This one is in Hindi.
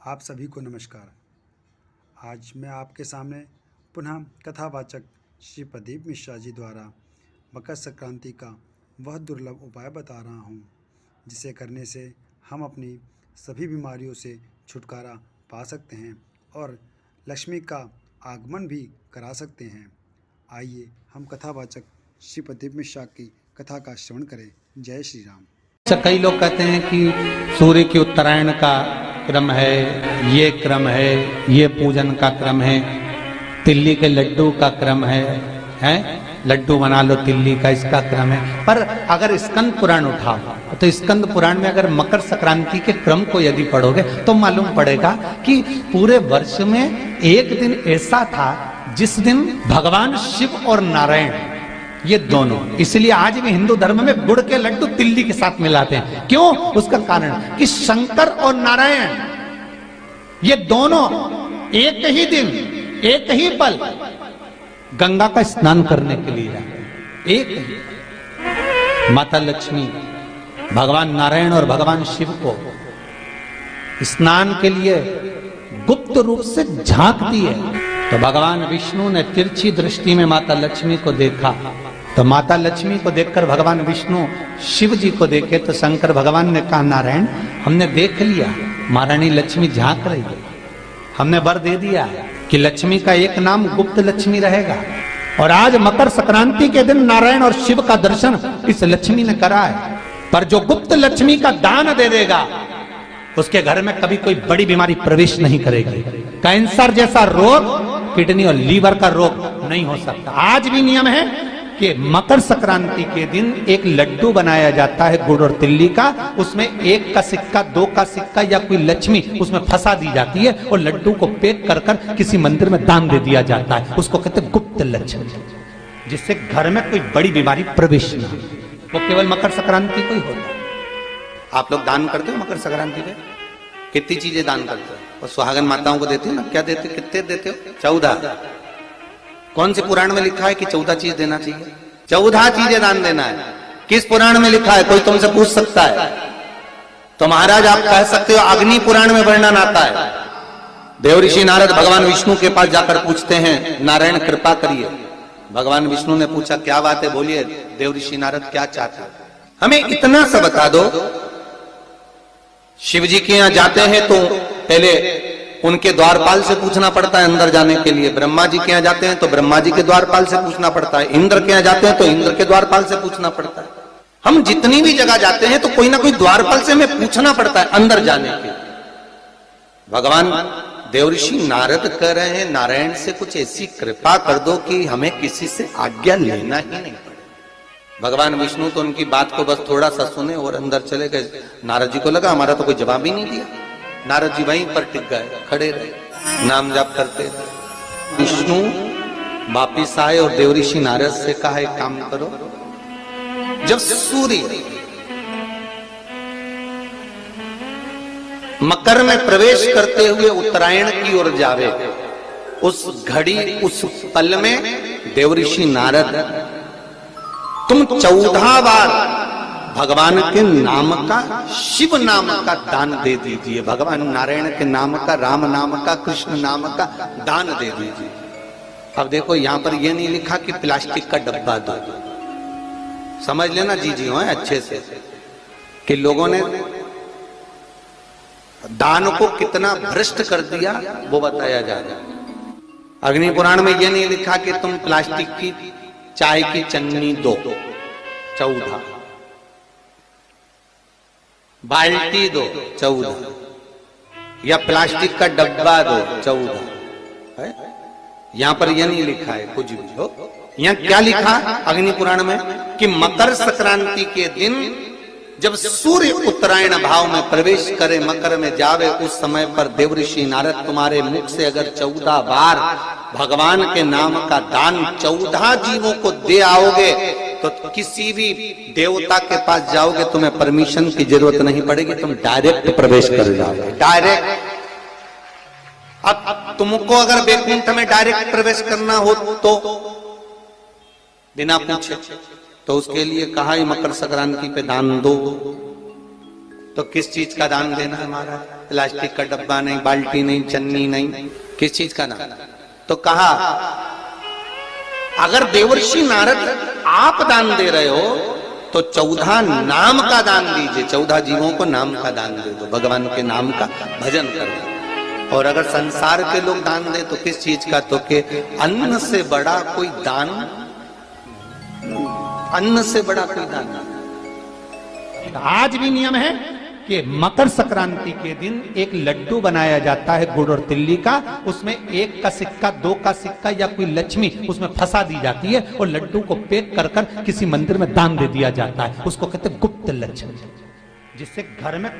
आप सभी को नमस्कार। आज मैं आपके सामने पुनः कथावाचक श्री प्रदीप मिश्रा जी द्वारा मकर संक्रांति का वह दुर्लभ उपाय बता रहा हूँ, जिसे करने से हम अपनी सभी बीमारियों से छुटकारा पा सकते हैं और लक्ष्मी का आगमन भी करा सकते हैं। आइए हम कथावाचक श्री प्रदीप मिश्रा की कथा का श्रवण करें। जय श्री राम। कई लोग कहते हैं कि सूर्य की उत्तरायण का क्रम है, ये क्रम है, ये पूजन का क्रम है, तिल्ली के लड्डू का क्रम है, लड्डू बना लो तिल्ली का, इसका क्रम है। पर अगर स्कंद पुराण उठाओ तो स्कंद पुराण में अगर मकर संक्रांति के क्रम को यदि पढ़ोगे तो मालूम पड़ेगा कि पूरे वर्ष में एक दिन ऐसा था जिस दिन भगवान शिव और नारायण ये दोनों, इसलिए आज भी हिंदू धर्म में गुड़ के लड्डू तिल्ली के साथ मिलाते हैं। क्यों? उसका कारण कि शंकर और नारायण ये दोनों एक ही दिन एक ही पल गंगा का स्नान करने के लिए आए। एक ही माता लक्ष्मी भगवान नारायण और भगवान शिव को स्नान के लिए गुप्त रूप से झांकती है। तो भगवान विष्णु ने तिरछी दृष्टि में माता लक्ष्मी को देखा, तो माता लक्ष्मी को देखकर भगवान विष्णु शिव जी को देखे तो शंकर भगवान ने कहा, नारायण हमने देख लिया महारानी लक्ष्मी झांक रही है, हमने वर दे दिया कि लक्ष्मी का एक नाम गुप्त लक्ष्मी रहेगा। और आज मकर संक्रांति के दिन नारायण और शिव का दर्शन इस लक्ष्मी ने करा है। पर जो गुप्त लक्ष्मी का दान दे देगा उसके घर में कभी कोई बड़ी बीमारी प्रवेश नहीं करेगी। कैंसर जैसा रोग, किडनी और लीवर का रोग नहीं हो सकता। आज भी नियम है कि मकर संक्रांति के दिन एक लड्डू बनाया जाता है गुड़ और तिल्ली का, उसमें 1 का सिक्का, 2 का सिक्का या कोई लक्ष्मी उसमें फंसा दी जाती है और लड्डू को पैक कर कर किसी मंदिर में दान दे दिया जाता है। उसको कहते हैं गुप्त लक्ष्मी, जिससे घर में कोई बड़ी बीमारी प्रवेश न हो। वो केवल मकर संक्रांति को ही होता है। आप लोग दान करते हो मकर संक्रांति पे? कितनी चीजें दान करते हो? और सुहागन माताओं को देते हो ना? क्या देते हो? कितने देते हो? 14। कौन से पुराण में लिखा है कि 14 चीज देना चाहिए? 14 चीजें दान देना है। किस पुराण में लिखा है? कोई तुमसे पूछ सकता है तो महाराज आप कह सकते हो अग्नि पुराण में वर्णन आता है। देव ऋषि नारद भगवान विष्णु के पास जाकर पूछते हैं, नारायण कृपा करिए। भगवान विष्णु ने पूछा, क्या बात है, बोलिए देव ऋषि नारद क्या चाहते हैं? हमें इतना सा बता दो। शिव जी के यहां जाते हैं तो पहले उनके द्वारपाल से पूछना पड़ता है अंदर जाने के लिए। ब्रह्मा जी के यहाँ जाते हैं तो ब्रह्मा जी के द्वारपाल से पूछना पड़ता है। इंद्र के यहाँ जाते हैं तो इंद्र के द्वारपाल से पूछना पड़ता है। हम जितनी भी जगह जाते हैं तो कोई ना कोई द्वारपाल से हमें पूछना पड़ता है अंदर जाने के। भगवान देवऋषि नारद कह रहे हैं, नारायण से कुछ ऐसी कृपा कर दो कि हमें किसी से आज्ञा लेना ही नहीं पड़े। भगवान विष्णु तो उनकी बात को बस थोड़ा सा सुने और अंदर चले गए। नारद जी को लगा हमारा तो कोई जवाब ही नहीं दिया। नारद जी वहीं पर टिक गए, खड़े रहे, नाम जाप करते रहे। विष्णु वापिस आए और देवऋषि नारद से कहा, एक काम करो, जब सूर्य मकर में प्रवेश करते हुए उत्तरायण की ओर जावे, उस घड़ी उस पल में देवऋषि नारद तुम 14 बार भगवान के नाम का, शिव नाम का दान दे दीजिए। भगवान नारायण के नाम का, राम नाम का, कृष्ण नाम का दान दे दीजिए। अब देखो यहां पर यह नहीं लिखा कि प्लास्टिक का डब्बा दो। समझ लेना जी हो अच्छे से कि लोगों ने दान को कितना भ्रष्ट कर दिया वो बताया जाएगा। अग्नि पुराण में यह नहीं लिखा कि तुम प्लास्टिक की चाय की चन्नी दो 14, बाल्टी दो 14, या प्लास्टिक का डब्बा दो 14 है। यहां पर यह नहीं लिखा है कुछ भी हो। यहां क्या लिखा अग्नि पुराण में कि मकर संक्रांति के दिन जब सूर्य उत्तरायण भाव में प्रवेश करे, मकर में जावे, उस समय पर देवऋषि नारद तुम्हारे मुख से अगर 14 बार भगवान के नाम का दान 14 जीवों को दे आओगे तो किसी भी देवता के पास जाओगे, तुम्हें परमिशन की जरूरत नहीं पड़ेगी, तुम डायरेक्ट प्रवेश कर जाओगे। डायरेक्ट। अब तुमको अगर वैकुंठ में डायरेक्ट प्रवेश करना हो तो बिना पूछे, तो उसके लिए कहा ही मकर संक्रांति पे दान दो। तो किस चीज का दान देना है महाराज? प्लास्टिक का डब्बा नहीं, बाल्टी नहीं, चन्नी नहीं, किस चीज का दान? तो कहा अगर देवर्षि नारद आप दान दे रहे हो तो 14 नाम का दान दीजिए, 14 जीवों को नाम का दान दे दो, भगवान के नाम का भजन करो। और अगर संसार के लोग दान दे तो किस चीज का? तो के अन्न से बड़ा कोई दान, अन्न से बड़ा कोई दान नहीं। आज भी नियम है कि मकर संक्रांति के दिन एक लड्डू बनाया जाता है गुड़ और तिल्ली का, उसमें 1 का सिक्का, 2 का सिक्का या कोई लक्ष्मी उसमें फंसा दी जाती है और लड्डू को पैक कर कर किसी मंदिर में दान दे दिया जाता है। उसको कहते हैं गुप्त लक्ष्मी, जिससे घर में